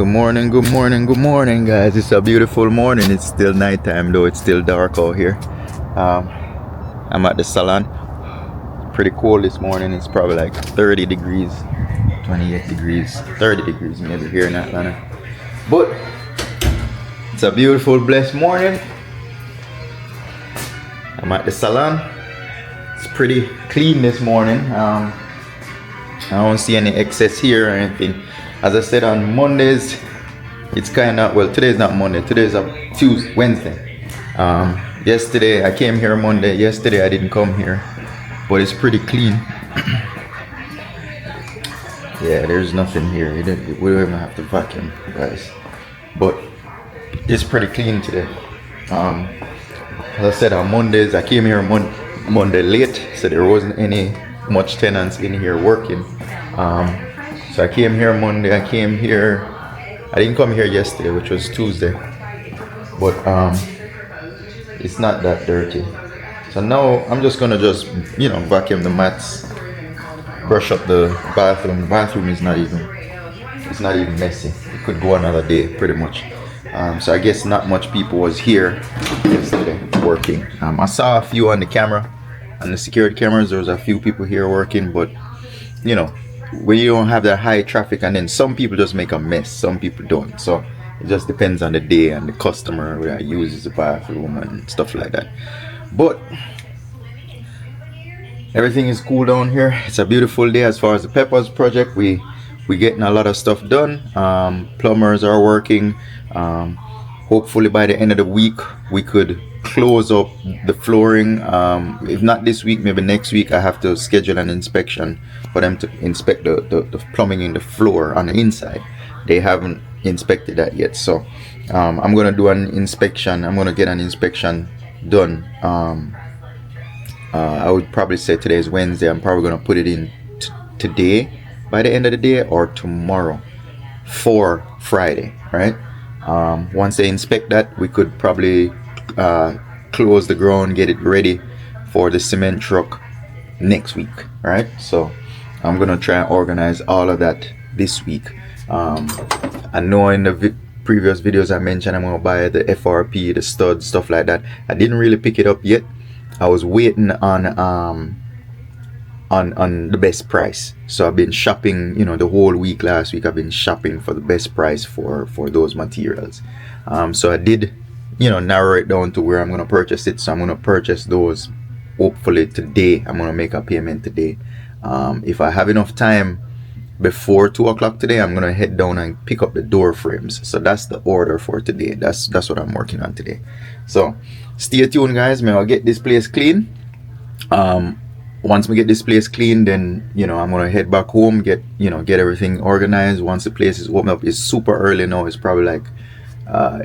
Good morning, good morning, good morning, guys. It's a beautiful morning. It's still nighttime, though. It's still dark out here. I'm at the salon. Pretty cold this morning. It's probably like 30 degrees, 28 degrees, 30 degrees maybe here in Atlanta. But it's a beautiful, blessed morning. I'm at the salon. It's pretty clean this morning. I don't see any excess here or anything. As I said, on Mondays, it's kind of, well, today's not Monday, today's a Wednesday. Yesterday, I came here Monday. Yesterday, I didn't come here, but it's pretty clean. Yeah, there's nothing here. We don't even have to vacuum, guys. But it's pretty clean today. As I said, on Mondays, I came here Monday late, so there wasn't any much tenants in here working. So I came here Monday. I didn't come here yesterday, which was Tuesday, but it's not that dirty. So now I'm just gonna vacuum the mats, brush up the bathroom. The bathroom is not even messy. It could go another day pretty much. So I guess not much people was here yesterday working. I saw a few on the camera, on the security cameras. There was a few people here working, but when you don't have that high traffic, and then some people just make a mess, some people don't. So it just depends on the day and the customer that uses the bathroom and stuff like that. But everything is cool down here. It's a beautiful day as far as the Peppaz project. We getting a lot of stuff done. Plumbers are working. Hopefully by the end of the week we could close up the flooring. If not this week, maybe next week. I have to schedule an inspection for them to inspect the plumbing in the floor on the inside. They haven't inspected that yet, so I'm gonna do an inspection. I'm gonna get an inspection done. I would probably say today is Wednesday. I'm probably gonna put it in today by the end of the day, or tomorrow for Friday, right? Once they inspect that, we could probably close the ground, get it ready for the cement truck next week, right? So I'm gonna try and organize all of that this week. I know in the previous videos I mentioned I'm gonna buy the FRP, the studs, stuff like that. I didn't really pick it up yet. I was waiting on the best price. So I've been shopping, the whole week last week. I've been shopping for the best price for those materials. So I did narrow it down to where I'm gonna purchase it. So I'm gonna purchase those hopefully today. I'm gonna make a payment today. If I have enough time before 2 o'clock today, I'm gonna head down and pick up the door frames. So that's the order for today. That's what I'm working on today. So stay tuned, guys. I'll get this place clean. Once we get this place clean, then I'm gonna head back home, get everything organized. Once the place is open up, it's super early now. It's probably like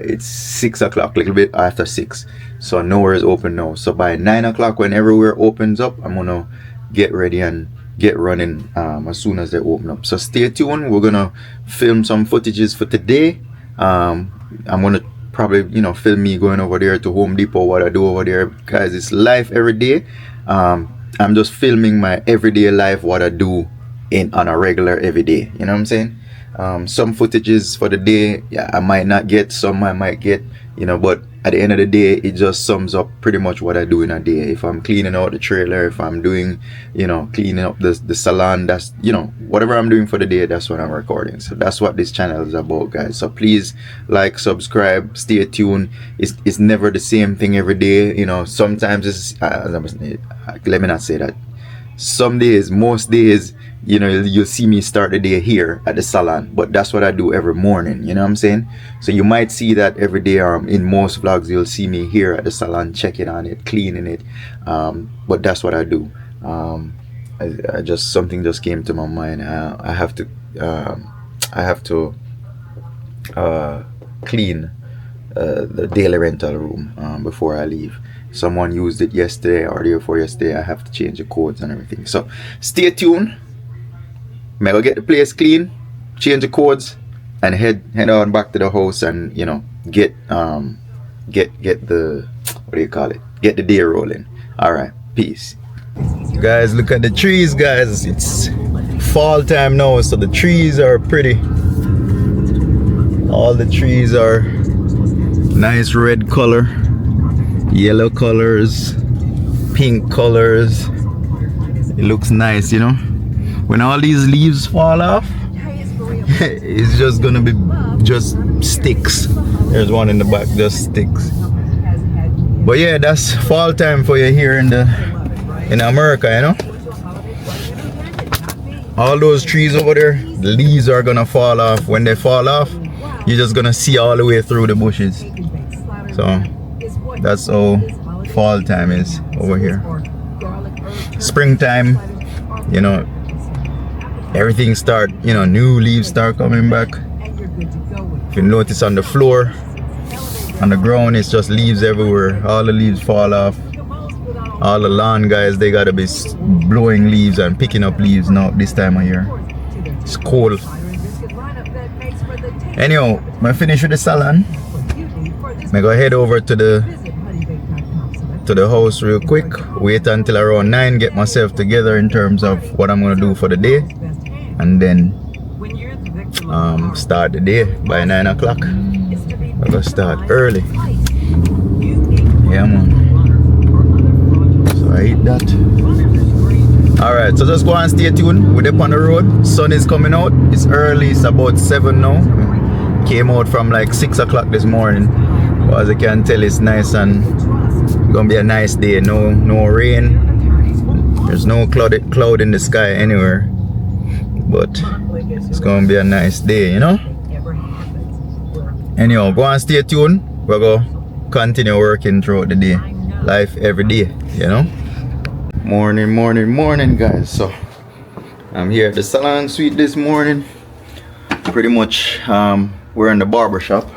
it's 6 o'clock, a little bit after 6. So nowhere is open now. So by 9 o'clock, when everywhere opens up, I'm gonna get ready and get running as soon as they open up. So stay tuned. We're gonna film some footages for today. I'm gonna probably film me going over there to Home Depot, what I do over there, guys. It's life every day. I'm just filming my everyday life, what I do on a regular everyday. You know what I'm saying? Some footages for the day, yeah, I might not get, some I might get, but at the end of the day, it just sums up pretty much what I do in a day. If I'm cleaning out the trailer, if I'm doing, cleaning up the salon, that's, whatever I'm doing for the day, that's what I'm recording. So that's what this channel is about, guys. So please like, subscribe, stay tuned. It's never the same thing every day. Sometimes it's, let me not say that. Some days, most days, you'll see me start the day here at the salon, but that's what I do every morning. You know what I'm saying? So you might see that every day, or in most vlogs, you'll see me here at the salon, checking on it, cleaning it. But that's what I do. Something just came to my mind. I have to clean the daily rental room before I leave. Someone used it yesterday or the day before yesterday. I have to change the codes and everything. So stay tuned. I'll get the place clean, change the codes, and head on back to the house and get the, what do you call it? Get the day rolling. All right, peace. Guys, look at the trees, guys. It's fall time now, so the trees are pretty All the trees are nice red color, yellow colors, pink colors. It looks nice, you know. When all these leaves fall off, it's just gonna be just sticks. There's one in the back, just sticks. But yeah, that's fall time for you here in America, you know. All those trees over there, the leaves are gonna fall off. When they fall off, you're just gonna see all the way through the bushes. So that's how fall time is over here. Springtime, you know, everything start, you know, new leaves start coming back. If you notice on the floor, on the ground, it's just leaves everywhere. All the leaves fall off. All the lawn guys, they gotta be blowing leaves and picking up leaves now this time of year. It's cold. Anyhow, I finish with the salon. I go head over to the house real quick. Wait until around 9, get myself together in terms of what I'm gonna do for the day, and then start the day by 9 o'clock. I'm gonna start early. Yeah, man. So I eat that. Alright, so just go and stay tuned. We're up on the road. Sun is coming out. It's early, it's about 7 now. Came out from like 6 o'clock this morning. But as you can tell, it's nice and gonna be a nice day. No rain. There's no cloud in the sky anywhere. But it's gonna be a nice day, you know. Anyhow, go and stay tuned. We're gonna continue working throughout the day. Life every day, you know. Morning guys. So I'm here at the salon suite this morning. Pretty much we're in the barber shop.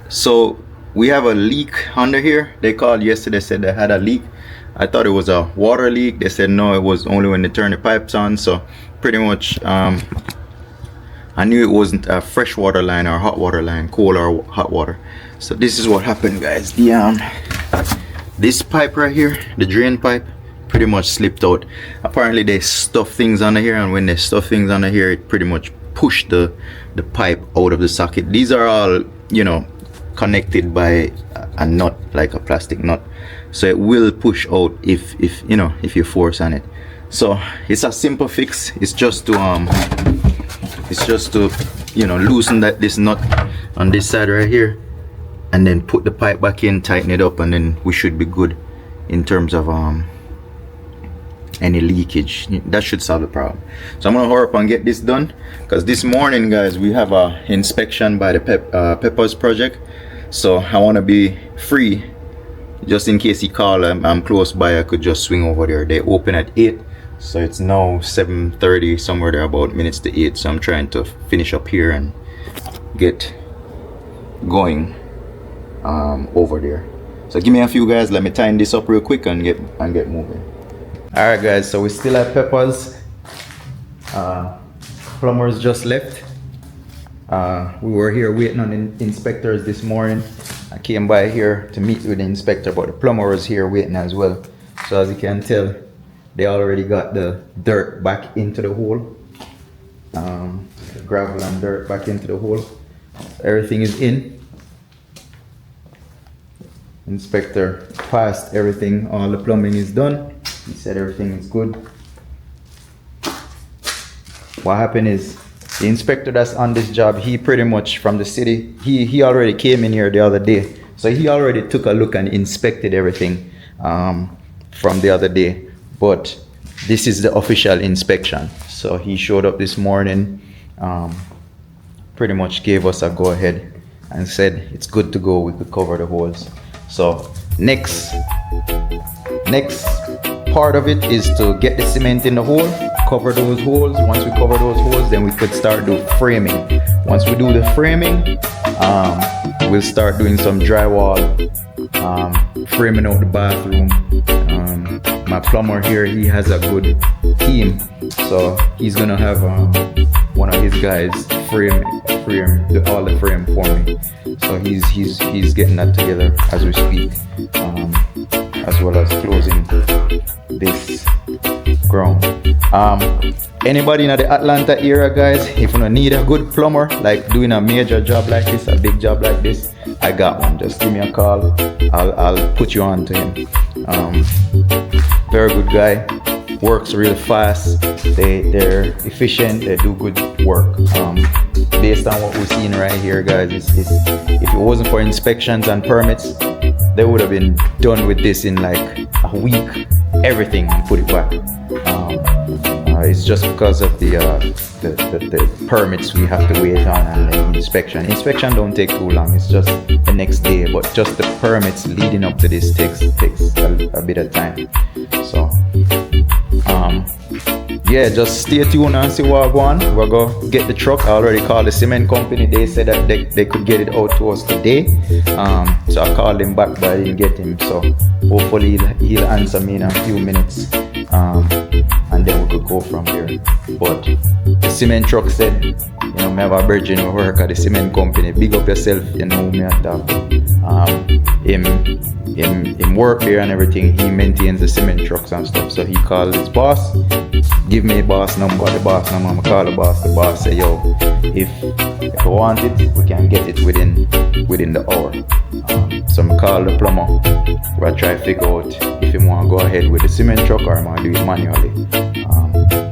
So we have a leak under here. They called yesterday, said they had a leak. I thought it was a water leak. They said no, it was only when they turned the pipes on. So pretty much I knew it wasn't a fresh water line or hot water line, cold or hot water. So this is what happened, guys. This pipe right here, the drain pipe, pretty much slipped out. Apparently they stuff things under here, and when they stuff things under here, it pretty much pushed the pipe out of the socket. These are all, you know, connected by a nut, like a plastic nut, so it will push out if you know, if you force on it. So it's a simple fix. It's just to you know, loosen this nut on this side right here, and then put the pipe back in, tighten it up, and then we should be good in terms of any leakage. That should solve the problem. So I'm gonna hurry up and get this done, because this morning, guys, we have a inspection by the Peppaz project. So I want to be free, just in case he call. I'm close by, I could just swing over there. They open at 8, so it's now 7:30, somewhere there, about minutes to 8. So I'm trying to finish up here and get going over there. So give me a few, guys. Let me tighten this up real quick and get moving. All right, guys, so we're still at Peppaz. Plumbers just left. We were here waiting on inspectors this morning. I came by here to meet with the inspector, but the plumber was here waiting as well. So as you can tell, they already got the dirt back into the hole. The gravel and dirt back into the hole. Everything is in. Inspector passed everything. All the plumbing is done. He said everything is good. What happened is, the inspector that's on this job, he pretty much from the city, he already came in here the other day. So he already took a look and inspected everything from the other day. But this is the official inspection. So he showed up this morning, pretty much gave us a go ahead and said it's good to go, we could cover the holes. So next part of it is to get the cement in the hole, cover those holes. Once we cover those holes, then we could start do framing. Once we do the framing, we'll start doing some drywall, framing out the bathroom. My plumber here, he has a good team, so he's gonna have one of his guys frame all the frame for me. So he's getting that together as we speak, as well as closing this ground. Anybody in the Atlanta area, guys, if you need a good plumber, like doing a major job like this, a big job like this, I got one. Just give me a call. I'll put you on to him. Very good guy. Works really fast. They're efficient. They do good work. Based on what we're seeing right here, guys, if it wasn't for inspections and permits, they would have been done with this in like a week. Everything and put it back. It's just because of the permits we have to wait on, and the inspection. Inspection don't take too long. It's just the next day, but just the permits leading up to this takes a bit of time. So yeah, just stay tuned and see what go on. We're gonna get the truck. I already called the cement company. They said that they could get it out to us today. So I called him back, but I didn't get him. So hopefully he'll answer me in a few minutes. And then we could go from there. But the cement truck said, you know, me have a virgin who work at the cement company. Big up yourself, you know me at that. Him work there and everything. He maintains the cement trucks and stuff. So he called his boss, give me a boss number. The boss number, I'm call the boss. The boss say, yo, if I want it, we can get it within the hour. So I call the plumber. We'll try to figure out if he want to go ahead with the cement truck or I want to do it manually.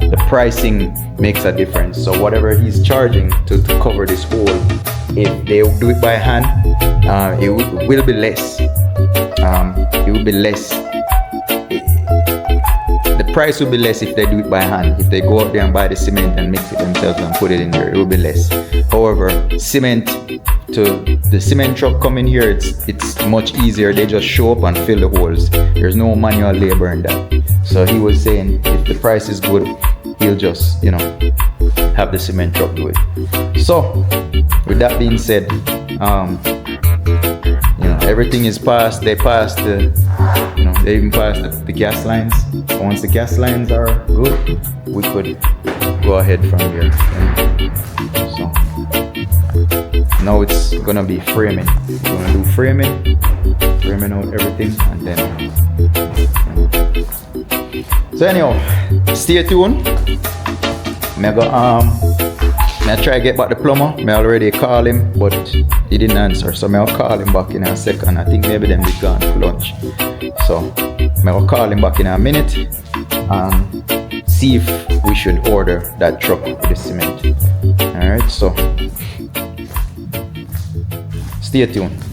The pricing makes a difference. So whatever he's charging to cover this hole, if they do it by hand, it will be less. It will be less. The price will be less if they do it by hand. If they go out there and buy the cement and mix it themselves and put it in there, it will be less. However, cement to the cement truck coming here, it's much easier. They just show up and fill the holes. There's no manual labor in that. So he was saying if the price is good, he'll just, you know, have the cement truck do it. So with that being said, you know, everything is passed. They passed the, you know, they even passed the gas lines. Once the gas lines are good, we could go ahead from here. So now it's gonna be framing. We're gonna do framing out everything, and then you know. So anyhow, stay tuned. I try to get back the plumber. I already called him, but he didn't answer. So I'll call him back in a second. I think maybe them be gone for lunch. So I'll call him back in a minute and see if we should order that truck with the cement. Alright, so stay tuned.